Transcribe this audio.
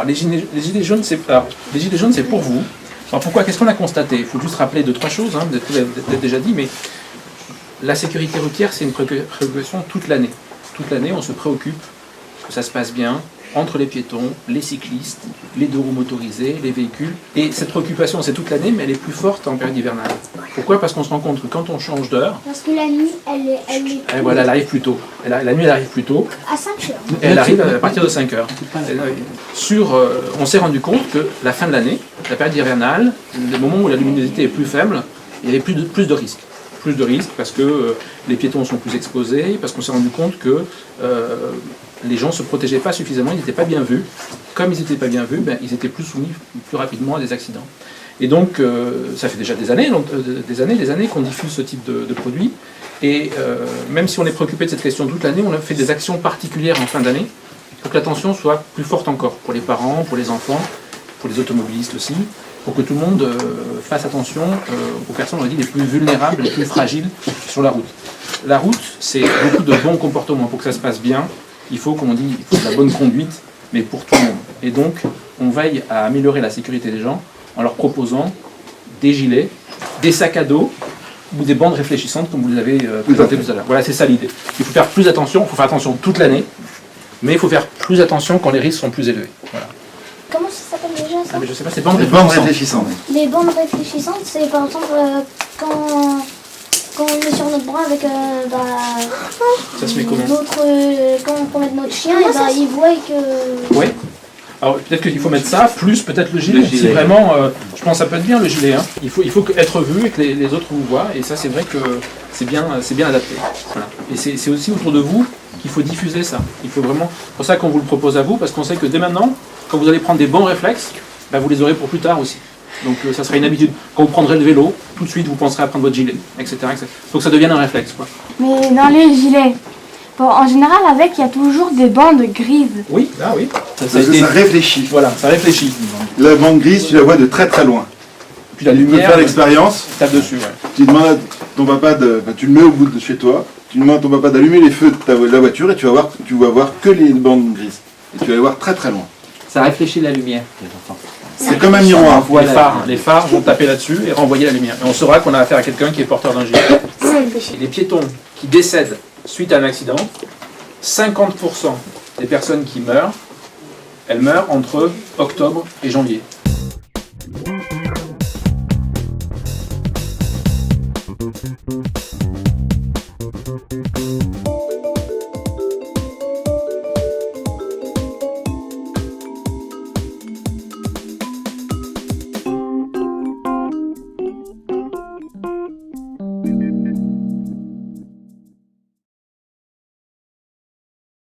Alors, les gilets jaunes, c'est pour vous. Alors, pourquoi? Qu'est-ce qu'on a constaté? Il faut juste rappeler 2-3 choses, hein, vous avez déjà dit, mais la sécurité routière, c'est une préoccupation toute l'année. Toute l'année, on se préoccupe que ça se passe bien entre les piétons, les cyclistes, les deux roues motorisés, les véhicules. Et cette préoccupation, c'est toute l'année, mais elle est plus forte en période hivernale. Pourquoi? Parce qu'on se rend compte que quand on change d'heure... Parce que la nuit, elle est... Voilà, elle arrive plus tôt. La nuit, elle arrive plus tôt. À 5 heures. Et elle arrive à partir de 5 heures. On s'est rendu compte que la fin de l'année, la période hivernale, le moment où la luminosité est plus faible, il y avait plus de risques. Plus de risques parce que les piétons sont plus exposés, parce qu'on s'est rendu compte que les gens ne se protégeaient pas suffisamment, ils n'étaient pas bien vus. Comme ils n'étaient pas bien vus, ils étaient plus soumis plus rapidement à des accidents. Et donc, ça fait déjà des années qu'on diffuse ce type de produit. Et même si on est préoccupé de cette question toute l'année, on a fait des actions particulières en fin d'année pour que l'attention soit plus forte encore, pour les parents, pour les enfants, pour les automobilistes aussi, pour que tout le monde fasse attention aux personnes, on va dire, les plus vulnérables, les plus fragiles sur la route. La route, c'est beaucoup de bons comportements. Pour que ça se passe bien, il faut, comme on dit, il faut de la bonne conduite, mais pour tout le monde. Et donc, on veille à améliorer la sécurité des gens en leur proposant des gilets, des sacs à dos ou des bandes réfléchissantes, comme vous les avez présenté tout à l'heure. Voilà, c'est ça l'idée. Il faut faire plus attention, il faut faire attention toute l'année, mais il faut faire plus attention quand les risques sont plus élevés. Voilà. Comment ça s'appelle déjà ça? Mais je sais pas, c'est bandes réfléchissantes. Les bandes réfléchissantes, c'est par exemple quand on est sur notre bras avec ça se met comment? Quand on met notre chien, et il voit que... Oui. Alors peut-être qu'il faut mettre ça, plus peut-être le gilet. Si vraiment, je pense que ça peut être bien le gilet. Hein. Il faut être vu et que les autres vous voient. Et ça, c'est vrai que c'est bien adapté. Voilà. Et c'est aussi autour de vous qu'il faut diffuser ça. Il faut vraiment. C'est pour ça qu'on vous le propose à vous, parce qu'on sait que dès maintenant, quand vous allez prendre des bons réflexes, vous les aurez pour plus tard aussi. Donc ça sera une habitude. Quand vous prendrez le vélo, tout de suite vous penserez à prendre votre gilet, etc. Il faut que ça devienne un réflexe, quoi. Mais dans les gilets, bon, en général, il y a toujours des bandes grises. Oui, oui. Ça réfléchit. Voilà, ça réfléchit. La bande grise, tu la vois de très très loin. Puis la Tu peux lumière. faire l'expérience. Tape dessus, ouais. Tu demandes à ton papa tu le mets au bout de chez toi. Tu demandes à ton papa d'allumer les feux de la voiture et tu vas voir que les bandes grises. Et tu vas les voir très très loin. Ça réfléchit la lumière. C'est comme un miroir. Les phares vont taper là-dessus et renvoyer la lumière. Et on saura qu'on a affaire à quelqu'un qui est porteur d'un gilet. Et les piétons qui décèdent suite à un accident, 50% des personnes qui meurent, elles meurent entre octobre et janvier.